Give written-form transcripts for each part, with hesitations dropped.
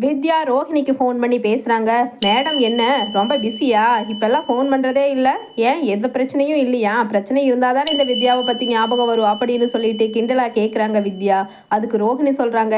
வித்யா ரோஹிணிக்கு phone பண்ணி பேசுகிறாங்க. Madam என்ன ரொம்ப பிஸியா? இப்போல்லாம் ஃபோன் பண்ணுறதே இல்லை. ஏன் எந்த பிரச்சனையும் இல்லையா? பிரச்சனை இருந்தால் தானே இந்த வித்யாவை பற்றி ஞாபகம் வரும் அப்படின்னு சொல்லிட்டு கிண்டலாக கேட்குறாங்க வித்யா. அதுக்கு ரோஹிணி சொல்கிறாங்க,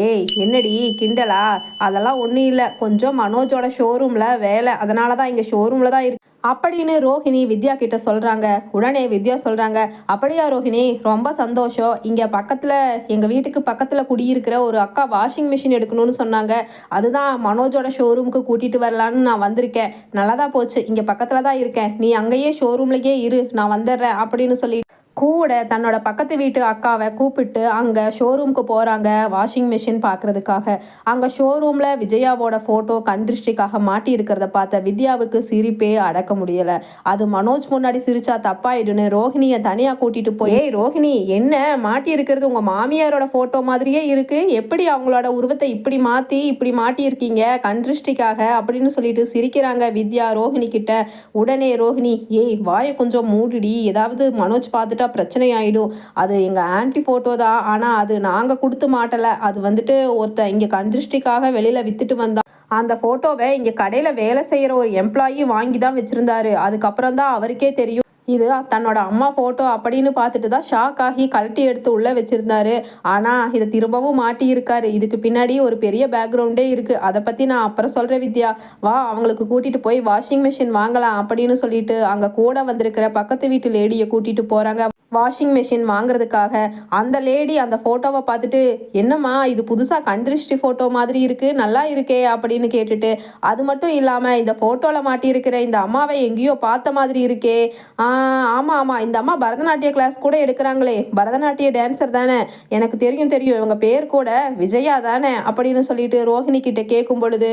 ஏய் என்னடி கிண்டலா? அதெல்லாம் ஒன்றும் இல்லை, கொஞ்சம் மனோஜோட ஷோரூமில் வேலை, அதனால தான் இங்கே ஷோரூமில் தான் இருக்கு அப்படின்னு ரோஹிணி வித்யா கிட்ட சொல்கிறாங்க. உடனே வித்யா சொல்கிறாங்க, அப்படியா ரோஹிணி, ரொம்ப சந்தோஷம். இங்கே பக்கத்தில் எங்கள் வீட்டுக்கு பக்கத்தில் குடியிருக்கிற ஒரு அக்கா வாஷிங் மிஷின் எடுக்கணும்னு சொன்னாங்க. அதுதான் மனோஜோட ஷோரூமுக்கு கூட்டிகிட்டு வரலான்னு நான் வந்திருக்கேன். நல்லதா போச்சு, இங்கே பக்கத்தில் தான் இருக்கேன், நீ அங்கேயே ஷோரூம்லேயே இரு, நான் வந்துடுறேன் அப்படின்னு சொல்லி கூட தன்னோட பக்கத்து வீட்டு அக்காவை கூப்பிட்டு அங்கே ஷோரூமுக்கு போகிறாங்க வாஷிங் மிஷின் பார்க்குறதுக்காக. அங்கே ஷோரூமில் விஜயாவோட ஃபோட்டோ கண்திருஷ்டிக்காக மாட்டி இருக்கிறத பார்த்த வித்யாவுக்கு சிரிப்பே அடக்க முடியலை. அது மனோஜ் முன்னாடி சிரிச்சா தப்பாயிடுன்னு ரோஹிணியை தனியாக கூட்டிகிட்டு போய், ஏய் ரோஹிணி, என்ன மாட்டி இருக்கிறது உங்கள் மாமியாரோட ஃபோட்டோ மாதிரியே இருக்குது, எப்படி அவங்களோட உருவத்தை இப்படி மாற்றி இப்படி மாட்டியிருக்கீங்க கண்திருஷ்டிக்காக அப்படின்னு சொல்லிட்டு சிரிக்கிறாங்க வித்யா ரோஹிணி கிட்ட. உடனே ரோஹிணி, ஏய் வாயை கொஞ்சம் மூடிடி, ஏதாவது மனோஜ் பார்த்துட்டு பிரச்சனை ஆயிடும். அது எங்க ஆன்டி போட்டோ தான், ஆனா அது நாங்க கொடுத்து மாட்டல. அது வந்துட்டு ஒருத்தன் இங்க கண்திருஷ்டிக்காக வெளியில வித்துட்டு வந்தா. அந்த போட்டோவை இங்க கடையில வேலை செய்யற ஒரு எம்ப்ளாயி வாங்கி தான் வச்சிருந்தாரு. அதுக்கப்புறம் தான் அவருக்கே தெரியும் இது தன்னோட அம்மா ஃபோட்டோ அப்படின்னு பார்த்துட்டு தான் ஷாக் ஆகி கழட்டி எடுத்து உள்ளே வச்சுருந்தாரு. ஆனால் இதை திரும்பவும் மாட்டியிருக்காரு. இதுக்கு பின்னாடி ஒரு பெரிய பேக்ரவுண்டே இருக்குது. அதை பற்றி நான் அப்புறம் சொல்கிறேன் வித்யா. வா, அவங்களுக்கு கூட்டிகிட்டு போய் வாஷிங் மிஷின் வாங்கலாம் அப்படின்னு சொல்லிட்டு அங்கே கூட வந்திருக்கிற பக்கத்து வீட்டு லேடியை கூட்டிகிட்டு போகிறாங்க வாஷிங் மிஷின் வாங்குறதுக்காக. அந்த லேடி அந்த ஃபோட்டோவை பார்த்துட்டு, என்னம்மா இது புதுசாக கண்திருஷ்டி ஃபோட்டோ மாதிரி இருக்குது, நல்லா இருக்கே அப்படின்னு கேட்டுட்டு, அது மட்டும் இல்லாமல் இந்த ஃபோட்டோவில் மாட்டியிருக்கிற இந்த அம்மாவை எங்கேயோ பார்த்த மாதிரி இருக்கே. ஆமாம் ஆமாம், இந்த அம்மா பரதநாட்டிய கிளாஸ் கூட எடுக்கிறாங்களே, பரதநாட்டிய டான்ஸர் தானே, எனக்கு தெரியும் தெரியும், இவங்க பேர் கூட விஜயா தானே அப்படின்னு சொல்லிட்டு ரோஹிணி கிட்ட கேட்கும் பொழுது,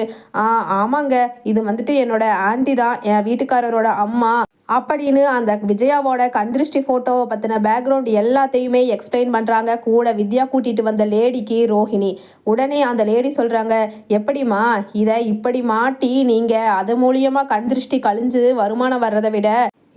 ஆமாங்க, இது வந்துட்டு என்னோட ஆன்டி தான், என் வீட்டுக்காரரோட அம்மா அப்படின்னு அந்த விஜயாவோட கண்திருஷ்டி ஃபோட்டோவை பற்றின பேக்ரவுண்ட் எல்லாத்தையுமே எக்ஸ்பிளைன் பண்ணுறாங்க கூட வித்யா கூட்டிகிட்டு வந்த லேடிக்கு ரோஹிணி. உடனே அந்த லேடி சொல்கிறாங்க, எப்படிம்மா இதை இப்படி மாட்டி நீங்கள் அது மூலியமாக கண்திருஷ்டி கழிஞ்சு வருமானம் வர்றதை விட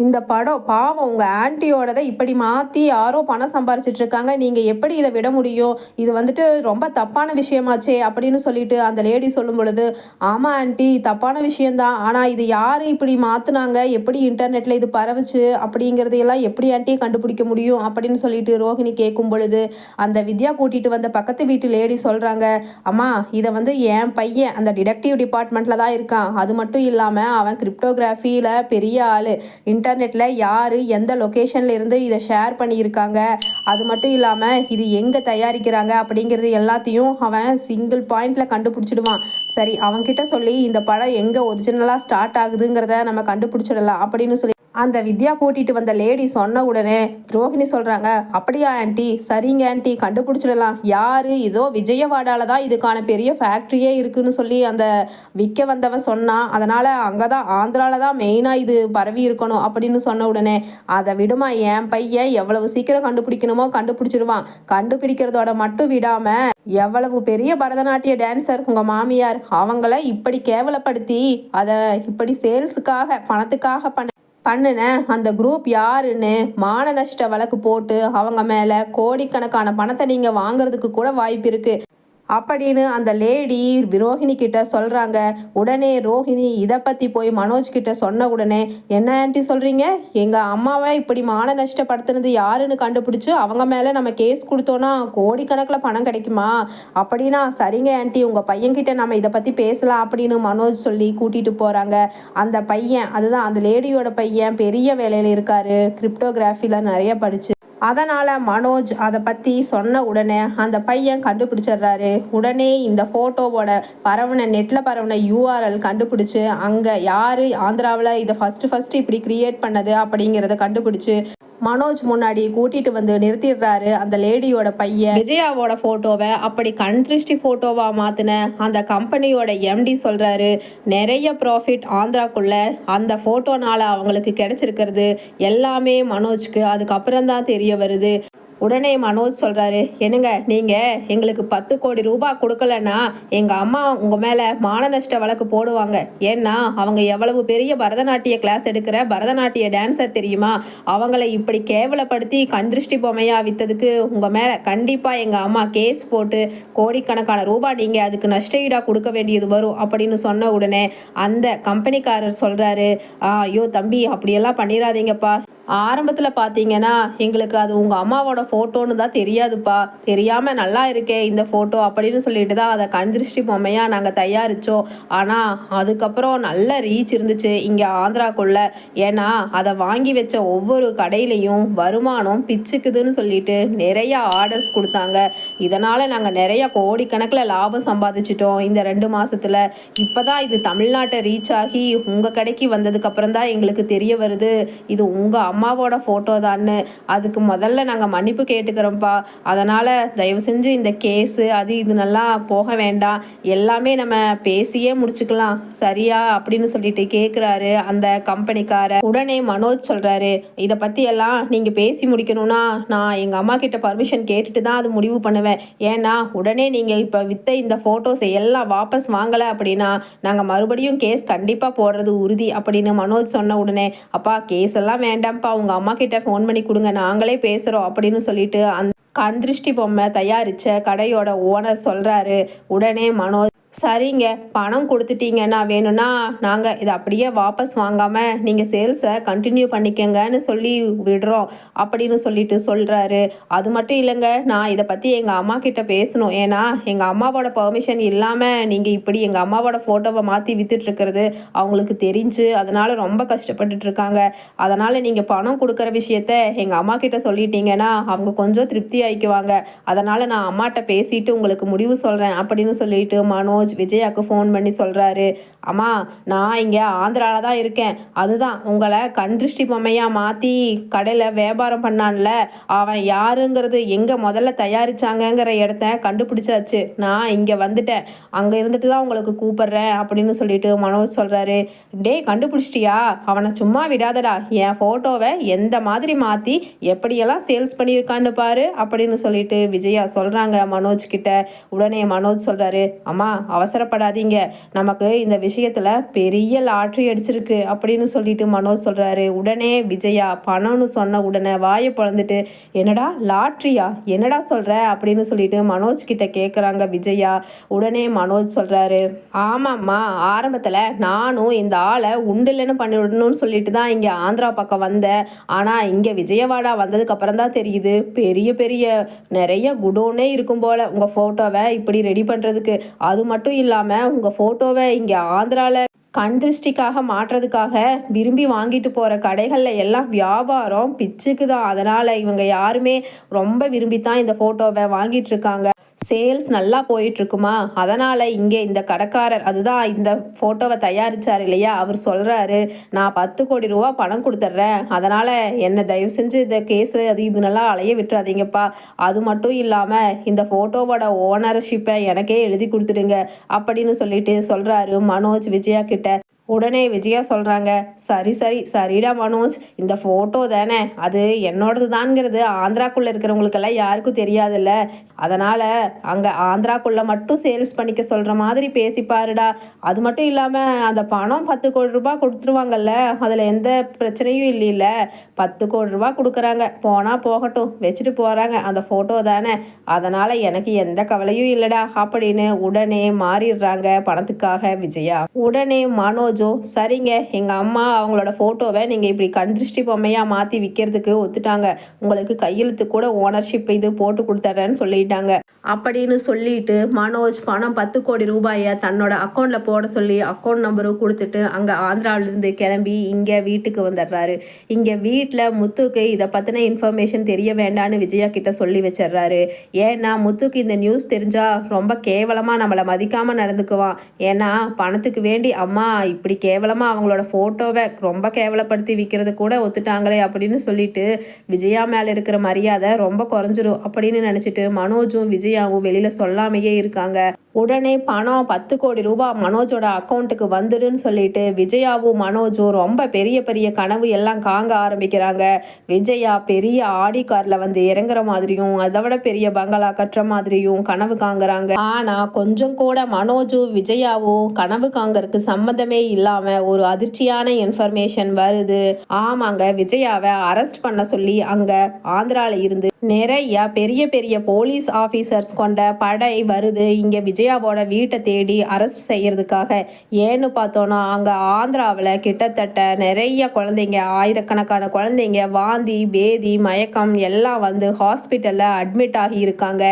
இந்த படம் பாவம் உங்கள் ஆன்ட்டியோடதை இப்படி மாற்றி யாரோ பணம் சம்பாரிச்சிட்ருக்காங்க, நீங்கள் எப்படி இதை விட முடியும், இது வந்துட்டு ரொம்ப தப்பான விஷயமாச்சே அப்படின்னு சொல்லிட்டு அந்த லேடி சொல்லும் பொழுது, ஆமாம் ஆன்ட்டி, தப்பான விஷயந்தான், ஆனால் இது யார் இப்படி மாற்றினாங்க, எப்படி இன்டர்நெட்டில் இது பரவுச்சு அப்படிங்கிறதையெல்லாம் எப்படி ஆன்ட்டி கண்டுபிடிக்க முடியும் அப்படின்னு சொல்லிட்டு ரோஹிணி கேட்கும் பொழுது அந்த வித்யா கூட்டிகிட்டு வந்த பக்கத்து வீட்டு லேடி சொல்கிறாங்க, அம்மா இதை வந்து என் பையன் அந்த டிடெக்டிவ் டிபார்ட்மெண்ட்டில் தான் இருக்கான், அது மட்டும் இல்லாமல் அவன் கிரிப்டோகிராஃபியில் பெரிய ஆள், இன்டர்நெட்டில் யார் எந்த லொக்கேஷனில் இருந்து இதை ஷேர் பண்ணியிருக்காங்க, அது மட்டும் இல்லாமல் இது எங்கே தயாரிக்கிறாங்க அப்படிங்கிறது எல்லாத்தையும் அவன் சிங்கிள் பாயிண்டில் கண்டுபிடிச்சிடுவான். சரி, அவன்கிட்ட சொல்லி இந்த படம் எங்கே ஒரிஜினலாக ஸ்டார்ட் ஆகுதுங்கிறத நம்ம கண்டுபிடிச்சிடலாம் அப்படின்னு சொல்லி அந்த வித்யா கூட்டிகிட்டு வந்த லேடி சொன்ன உடனே ரோஹிணி சொல்கிறாங்க, அப்படியா ஆன்ட்டி, சரிங்க ஆன்ட்டி, கண்டுபிடிச்சிடலாம், யார் இதோ விஜயவாடாவில் தான் இதுக்கான பெரிய ஃபேக்ட்ரியே இருக்குதுன்னு சொல்லி அந்த விற்க வந்தவன் சொன்னான், அதனால் அங்கே தான் ஆந்திராவில் தான் மெயினாக இது பரவி இருக்கணும் அப்படின்னு சொன்ன உடனே, அதை விடுமா, என் பையன் எவ்வளவு சீக்கிரம் கண்டுபிடிக்கணுமோ கண்டுபிடிச்சிடுவான், கண்டுபிடிக்கிறதோட மட்டும் விடாமல் எவ்வளவு பெரிய பரதநாட்டிய டான்ஸர் உங்கள் மாமியார், அவங்கள இப்படி கேவலப்படுத்தி அதை இப்படி சேல்ஸுக்காக பணத்துக்காக பண்ணுன அந்த குரூப் யாருன்னு மான நஷ்ட வழக்கு போட்டு அவங்க மேலே கோடிக்கணக்கான பணத்தை நீங்கள் வாங்குறதுக்கு கூட வாய்ப்பு இருக்குது அப்படின்னு அந்த லேடி ரோஹிணி கிட்ட சொல்கிறாங்க. உடனே ரோஹிணி இதை பற்றி போய் மனோஜ் கிட்ட சொன்ன உடனே, என்ன ஆன்ட்டி சொல்கிறீங்க, எங்கள் அம்மாவை இப்படி மான நஷ்டப்படுத்துனது யாருன்னு கண்டுபிடிச்சி அவங்க மேலே நம்ம கேஸ் கொடுத்தோன்னா கோடிக்கணக்கில் பணம் கிடைக்குமா அப்படின்னா, சரிங்க ஆன்ட்டி, உங்கள் பையன்கிட்ட நம்ம இதை பற்றி பேசலாம் அப்படின்னு மனோஜ் சொல்லி கூட்டிகிட்டு போகிறாங்க. அந்த பையன், அதுதான் அந்த லேடியோட பையன், பெரிய வேலையில் இருக்கார், கிரிப்டோகிராஃபியில் நிறைய படிச்சு, அதனால் மனோஜ் அதை பற்றி சொன்ன உடனே அந்த பையன் கண்டுபிடிச்சிடுறாரு. உடனே இந்த ஃபோட்டோவோட நெட்டில் பரவுன URL கண்டுபிடிச்சி அங்கே யார் ஆந்திராவில் இதை ஃபஸ்ட்டு இப்படி க்ரியேட் பண்ணது அப்படிங்கிறத கண்டுபிடிச்சி மனோஜ் முன்னாடி கூட்டிகிட்டு வந்து நிறுத்திடுறாரு அந்த லேடியோட பையன். விஜயாவோட ஃபோட்டோவை அப்படி கண்திருஷ்டி ஃபோட்டோவாக மாற்றின அந்த கம்பெனியோட MD சொல்கிறாரு, நிறைய ப்ராஃபிட் ஆந்திராக்குள்ள அந்த ஃபோட்டோனால் அவங்களுக்கு கிடைச்சிருக்கிறது எல்லாமே மனோஜ்க்கு அதுக்கப்புறம் தான் தெரிய வருது. உடனே மனோஜ் சொல்கிறாரு, என்னங்க நீங்கள் எங்களுக்கு 10 கோடி ரூபாய் கொடுக்கலன்னா எங்கள் அம்மா உங்கள் மேலே மான நஷ்ட வழக்கு போடுவாங்க. ஏன்னா அவங்க எவ்வளவு பெரிய பரதநாட்டிய கிளாஸ் எடுக்கிற பரதநாட்டிய டான்ஸர் தெரியுமா? அவங்கள இப்படி கேவலப்படுத்தி கண்திருஷ்டி பொம்மையாக விற்றதுக்கு உங்கள் மேலே கண்டிப்பாக எங்கள் அம்மா கேஸ் போட்டு கோடிக்கணக்கான ரூபாய் நீங்கள் அதுக்கு நஷ்ட ஈடாக கொடுக்க வேண்டியது வரும் அப்படின்னு சொன்ன உடனே அந்த கம்பெனிக்காரர் சொல்கிறாரு, ஐயோ தம்பி அப்படியெல்லாம் பண்ணிடாதீங்கப்பா. ஆரம்பத்தில் பார்த்தீங்கன்னா எங்களுக்கு அது உங்கள் அம்மாவோட ஃபோட்டோன்னு தான் தெரியாதுப்பா, தெரியாமல் நல்லா இருக்கே இந்த ஃபோட்டோ அப்படின்னு சொல்லிட்டு தான் அதை கண்திருஷ்டி பொம்மையாக நாங்கள் தயாரித்தோம். ஆனால் அதுக்கப்புறம் நல்ல ரீச் இருந்துச்சு இங்கே ஆந்திராக்குள்ளே. ஏன்னா அதை வாங்கி வச்ச ஒவ்வொரு கடையிலையும் வருமானம் பிச்சுக்குதுன்னு சொல்லிட்டு நிறையா ஆர்டர்ஸ் கொடுத்தாங்க. இதனால் நாங்கள் நிறையா கோடிக்கணக்கில் லாபம் சம்பாதிச்சிட்டோம் இந்த 2 மாதத்தில். இப்போ தான் இது தமிழ்நாட்டை ரீச் ஆகி உங்கள் கடைக்கு வந்ததுக்கப்புறம் தான் எங்களுக்கு தெரிய வருது இது உங்கள் அம்மாவோட ஃபோட்டோ தான்னு. அதுக்கு முதல்ல நாங்கள் மன்னிப்பு கேட்டுக்கிறோம்ப்பா. அதனால் தயவு செஞ்சு இந்த கேஸு அது இதுன்னெல்லாம் போக வேண்டாம், எல்லாமே நம்ம பேசியே முடிச்சுக்கலாம் சரியா அப்படின்னு சொல்லிட்டு கேட்குறாரு அந்த கம்பெனிக்காரர். உடனே மனோஜ் சொல்கிறாரு, இதை பற்றி எல்லாம் நீங்கள் பேசி முடிக்கணும்னா நான் எங்கள் அம்மா கிட்ட பர்மிஷன் கேட்டுட்டு தான் அது முடிவு பண்ணுவேன். ஏன்னா உடனே நீங்கள் இப்போ விற்ற இந்த ஃபோட்டோஸை எல்லாம் வாபஸ் வாங்கலை அப்படின்னா நாங்கள் மறுபடியும் கேஸ் கண்டிப்பாக போடுறது உறுதி அப்படின்னு மனோஜ் சொன்ன உடனே, அப்பா கேஸ் எல்லாம் வேண்டாம், உங்கள் அம்மா கிட்ட ஃபோன் பண்ணி கொடுங்க, நாங்களே பேசுகிறோம் அப்படின்னு சொல்லிட்டு அந்த கண்திருஷ்டி பொம்மை தயாரித்த கடையோட ஓனர் சொல்கிறாரு. உடனே மனோஜ், சரிங்க பணம் கொடுத்துட்டீங்கன்னா வேணும்னா நாங்கள் இதை அப்படியே வாபஸ் வாங்காமல் நீங்கள் சேல்ஸை கண்டினியூ பண்ணிக்கங்கன்னு சொல்லி விடுறோம் அப்படின்னு சொல்லிட்டு சொல்கிறாரு. அது மட்டும் இல்லைங்க, நான் இதை பற்றி எங்கள் அம்மா கிட்ட பேசணும். ஏன்னா எங்கள் அம்மாவோட பர்மிஷன் இல்லாமல் நீங்கள் இப்படி எங்கள் அம்மாவோட ஃபோட்டோவை மாற்றி விற்றுட்ருக்கிறது அவங்களுக்கு தெரிஞ்சு அதனால் ரொம்ப கஷ்டப்பட்டுட்ருக்காங்க. அதனால் நீங்கள் பணம் கொடுக்குற விஷயத்த எங்கள் அம்மா கிட்ட சொல்லிட்டீங்கன்னா அவங்க கொஞ்சம் திருப்தி ஆகிக்குவாங்க. அதனால் நான் அம்மாட்ட பேசிட்டு உங்களுக்கு முடிவு சொல்கிறேன் அப்படின்னு சொல்லிட்டு மனோஜ் விஜயாவுக்கு ஃபோன் பண்ணி சொல்கிறாரு, அம்மா நான் இங்கே ஆந்திராவில் தான் இருக்கேன். அதுதான் உங்களை கண்திருஷ்டி பொம்மையாக மாற்றி கடையில் வியாபாரம் பண்ணான்ல அவன் யாருங்கிறது எங்கே முதல்ல தயாரித்தாங்கங்கிற இடத்த கண்டுபிடிச்சாச்சு. நான் இங்கே வந்துட்டேன், அங்கே இருந்துட்டு தான் உங்களுக்கு கூப்பிட்றேன் அப்படின்னு சொல்லிட்டு மனோஜ் சொல்கிறாரு. டே கண்டுபிடிச்சிட்டியா? அவனை சும்மா விடாதடா, என் ஃபோட்டோவை எந்த மாதிரி மாற்றி எப்படியெல்லாம் சேல்ஸ் பண்ணியிருக்கான்னு பாரு அப்படின்னு சொல்லிட்டு விஜயா சொல்கிறாங்க மனோஜ் கிட்ட. உடனே மனோஜ் சொல்கிறாரு, அம்மா அவசரப்படாதீங்க, நமக்கு இந்த விஷயத்தில் பெரிய லாட்ரி அடிச்சிருக்கு அப்படின்னு சொல்லிட்டு மனோஜ் சொல்கிறாரு. உடனே விஜயா பணம்னு சொன்ன உடனே வாயை பிளந்துட்டு, என்னடா லாட்ரியா, என்னடா சொல்கிற அப்படின்னு சொல்லிட்டு மனோஜ் கிட்ட கேட்குறாங்க விஜயா. உடனே மனோஜ் சொல்கிறாரு, ஆமாம்மா ஆரம்பத்தில் நானும் இந்த ஆளை உண்டில்லைன்னு பண்ணிவிடணும்னு சொல்லிட்டு தான் இங்கே ஆந்திரா பக்கம் வந்தேன். ஆனால் இங்கே விஜயவாடா வந்ததுக்கப்புறம் தான் தெரியுது பெரிய பெரிய நிறைய குடோனே இருக்கும் போல் உங்கள் ஃபோட்டோவை இப்படி ரெடி பண்ணுறதுக்கு. அது மட்டும் இல்லாமல் உங்கள் ஃபோட்டோவை இங்கே ஆந்திராவில் கண்திருஷ்டிக்காக மாற்றுறதுக்காக விரும்பி வாங்கிட்டு போகிற கடைகளில் எல்லாம் வியாபாரம் பிச்சுக்கு தான். அதனால் இவங்க யாருமே ரொம்ப விரும்பித்தான் இந்த ஃபோட்டோவை வாங்கிட்டுருக்காங்க. சேல்ஸ் நல்லா போயிட்டுருக்குமா, அதனால் இங்கே இந்த கடைக்காரர் அதுதான் இந்த ஃபோட்டோவை தயாரித்தார் இல்லையா, அவர் சொல்கிறாரு, நான் 10 கோடி ரூபா பணம் கொடுத்துட்றேன். அதனால் என்னை தயவு செஞ்சு இந்த கேஸு அது இதுனெல்லாம் அலைய விட்டுறாதீங்கப்பா. அது மட்டும் இல்லாமல் இந்த ஃபோட்டோவோட ஓனர்ஷிப்பை எனக்கே எழுதி கொடுத்துடுங்க அப்படின்னு சொல்லிட்டு சொல்கிறாரு மனோஜ் விஜயா கிட்ட. உடனே விஜயா சொல்கிறாங்க, சரிடா மனோஜ், இந்த ஃபோட்டோ தானே அது என்னோடது தான்ங்கிறது ஆந்திராக்குள்ளே இருக்கிறவங்களுக்கெல்லாம் யாருக்கும் தெரியாதுல்ல. அதனால் அங்கே ஆந்திராக்குள்ளே மட்டும் சேல்ஸ் பண்ணிக்க சொல்கிற மாதிரி பேசிப்பாருடா. அது மட்டும் இல்லாமல் அந்த பணம் 10 கோடி ரூபாய் கொடுத்துருவாங்கல்ல, அதில் எந்த பிரச்சனையும் இல்லைல்ல. 10 கோடி ரூபாய் கொடுக்குறாங்க, போனால் போகட்டும், வச்சுட்டு போகிறாங்க, அந்த ஃபோட்டோ தானே, அதனால் எனக்கு எந்த கவலையும் இல்லைடா அப்படின்னு உடனே மாறிடுறாங்க பணத்துக்காக விஜயா. உடனே மனோஜ், சரிங்க எங்கள் அம்மா அவங்களோட ஃபோட்டோவை நீங்கள் இப்படி கண்திருஷ்டி பொம்மையாக மாற்றி விற்கிறதுக்கு ஒத்துட்டாங்க, உங்களுக்கு கையெழுத்து கூட ஓனர்ஷிப் இது போட்டு கொடுத்துட்றேன்னு சொல்லிட்டாங்க அப்படின்னு சொல்லிட்டு மனோஜ் பணம் 10 கோடி ரூபாயை தன்னோட அக்கௌண்ட்டில் போட சொல்லி அக்கௌண்ட் நம்பரும் கொடுத்துட்டு அங்கே ஆந்திராவிலேருந்து கிளம்பி இங்கே வீட்டுக்கு வந்துடுறாரு. இங்கே வீட்டில் முத்துக்கு இதை பற்றின இன்ஃபர்மேஷன் தெரிய வேண்டான்னு விஜயா கிட்ட சொல்லி வச்சிடுறாரு. ஏன்னா முத்துக்கு இந்த நியூஸ் தெரிஞ்சால் ரொம்ப கேவலமாக நம்மளை மதிக்காமல் நடந்துக்குவான். ஏன்னா பணத்துக்கு வேண்டி அம்மா இப்படி கேவலமா அவங்களோட போட்டோவை ரொம்ப கேவலப்படுத்தி விற்கிறது கூட ஒத்துட்டாங்களே அப்படின்னு சொல்லிட்டு விஜயா மேல இருக்கிற மரியாதை ரொம்ப குறைஞ்சிரும் அப்படின்னு நினைச்சிட்டு மனோஜும் விஜயாவும் வெளியில சொல்லாமையே இருக்காங்க. உடனே பணம் 10 கோடி ரூபாய் மனோஜோட அக்கௌண்ட்டுக்கு வந்துடுன்னு சொல்லிட்டு விஜயாவும் மனோஜும் ரொம்ப பெரிய பெரிய கனவு எல்லாம் காங்க ஆரம்பிக்கிறாங்க. விஜயா பெரிய ஆடி கார்ல வந்து இறங்குற மாதிரியும் அதை விட பெரிய பங்களா கட்டுற மாதிரியும் கனவு காங்குறாங்க. ஆனா கொஞ்சம் கூட மனோஜும் விஜயாவும் கனவு காங்கறதுக்கு சம்மந்தமே இல்லாம ஒரு அதிர்ச்சியான இன்ஃபர்மேஷன் வருது. ஆமாங்க, விஜயாவை அரெஸ்ட் பண்ண சொல்லி அங்க ஆந்திரால இருந்து நிறைய பெரிய பெரிய போலீஸ் ஆபீசர்ஸ் கொண்ட படை வருது இங்க விஜயாவோட வீட்டை தேடி அரெஸ்ட் செய்யறதுக்காக. ஏன்னு பார்த்தோன்னா அங்க ஆந்திராவில் கிட்டத்தட்ட நிறைய குழந்தைங்க, ஆயிரக்கணக்கான குழந்தைங்க வாந்தி பேதி மயக்கம் எல்லாம் வந்து ஹாஸ்பிட்டல்ல அட்மிட் ஆகி இருக்காங்க.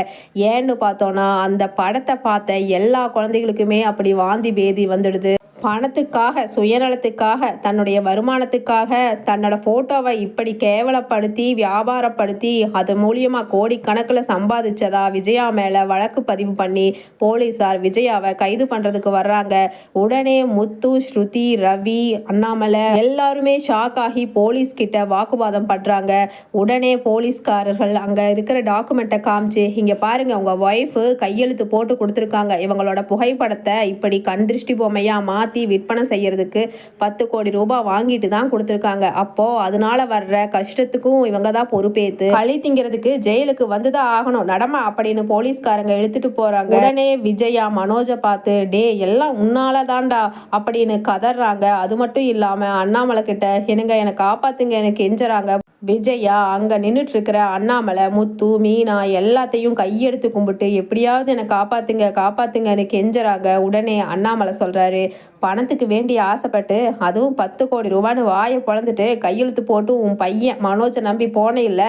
ஏன்னு பார்த்தோன்னா அந்த படத்தை பார்த்த எல்லா குழந்தைகளுக்குமே அப்படி வாந்தி பேதி வந்துடுது. பணத்துக்காக, சுயநலத்துக்காக, தன்னுடைய வருமானத்துக்காக தன்னோட போட்டோவை இப்படி கேவலப்படுத்தி வியாபாரப்படுத்தி அது மூலியமா கோடிக்கணக்கில் சம்பாதிச்சதா விஜயா மேல வழக்கு பதிவு பண்ணி போலீசார் விஜயாவை கைது பண்றதுக்கு வர்றாங்க. உடனே முத்து, ஸ்ருதி, ரவி, அண்ணாமலை எல்லாருமே ஷாக் ஆகி போலீஸ் கிட்ட வாக்குவாதம் பண்றாங்க. உடனே போலீஸ்காரர்கள் அங்க இருக்கிற டாக்குமெண்ட்டை காமிச்சு, இங்க பாருங்க உங்க ஒய்ஃப் கையெழுத்து போட்டு கொடுத்துருக்காங்க, இவங்களோட புகைப்படத்தை இப்படி கண் திருஷ்டி பொம்மையா மாத்தி விற்பனை செய்யறதுக்கு 10 கோடி ரூபாய் வாங்கிட்டு தான் கொடுத்துருக்காங்க. அப்போ அதனால வர்ற கஷ்டத்துக்கும் இவங்க தான் பொறுப்பேத்து களி திங்கிறதுக்கு ஜெயிலுக்கு வந்துதான் ஆகணும், நடமா அப்படின்னு போலீஸ்காரங்க இழுத்துட்டு போறாங்க. உடனே விஜயா மனோஜை பார்த்து, டே எல்லாம் உன்னால தான்டா அப்படின்னு கதறாங்க. அது மட்டும் இல்லாம அண்ணாமலை கிட்ட என்னங்க என்னை காப்பாத்துங்க எனக்கு கெஞ்சறாங்க. விஜயா அங்க நின்றுட்டு இருக்கிற அண்ணாமலை, முத்து, மீனா எல்லாத்தையும் கையெடுத்து கும்பிட்டு எப்படியாவது என்னை காப்பாத்துங்க காப்பாத்துங்கன்னு கெஞ்சறாங்க. உடனே அண்ணாமலை சொல்றாரு, பணத்துக்கு வேண்டி ஆசைப்பட்டு அதுவும் 10 கோடி ரூபான்னு வாயை பொழந்துட்டு கையெழுத்து போட்டு உன் பையன் மனோஜை நம்பி போனே இல்லை,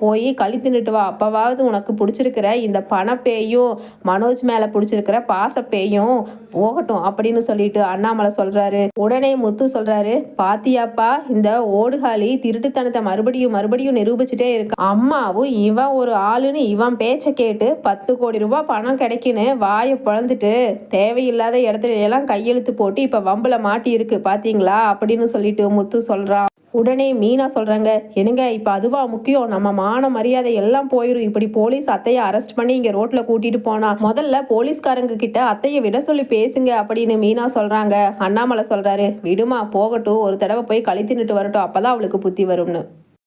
போய் களி தின்னுட்டு வா, அப்பவாவது உனக்கு பிடிச்சிருக்கிற இந்த பணப்பேயும் மனோஜ் மேல பிடிச்சிருக்கிற பாசப்பேயும் போகட்டும் அப்படின்னு சொல்லிட்டு அண்ணாமலை சொல்றாரு. உடனே முத்து சொல்றாரு, பாத்தியாப்பா இந்த ஓடுகாலி திருட்டுத்தனத்தை மறுபடியும் நிரூபிச்சுட்டே இருக்கு. அம்மாவும் இவன் ஒரு ஆளுன்னு இவன் பேச்சை கேட்டு 10 கோடி ரூபாய் பணம் கிடைக்குன்னு வாயை பொழந்துட்டு தேவையில்லாத இடத்துல எல்லாம் கையெழுத்து போட்டு இப்ப வம்புல மாட்டி இருக்கு பாத்தீங்களா அப்படின்னு சொல்லிட்டு முத்து சொல்றான். உடனே மீனா சொல்றாங்க, என்னங்க இப்ப அதுவா முக்கியம், நம்ம மான மரியாதை எல்லாம் போயிரும், இப்படி போலீஸ் அத்தையை அரெஸ்ட் பண்ணி இங்க ரோட்ல கூட்டிட்டு போனா முதல்ல போலீஸ்காரங்க கிட்ட அத்தையை விட சொல்லி பேசுங்க அப்படின்னு மீனா சொல்றாங்க. அண்ணாமலை சொல்றாரு, விடுமா போகட்டும், ஒரு தடவை போய் களி தின்னுட்டு வரட்டும், அப்பதான் அவளுக்கு புத்தி வரும்னு.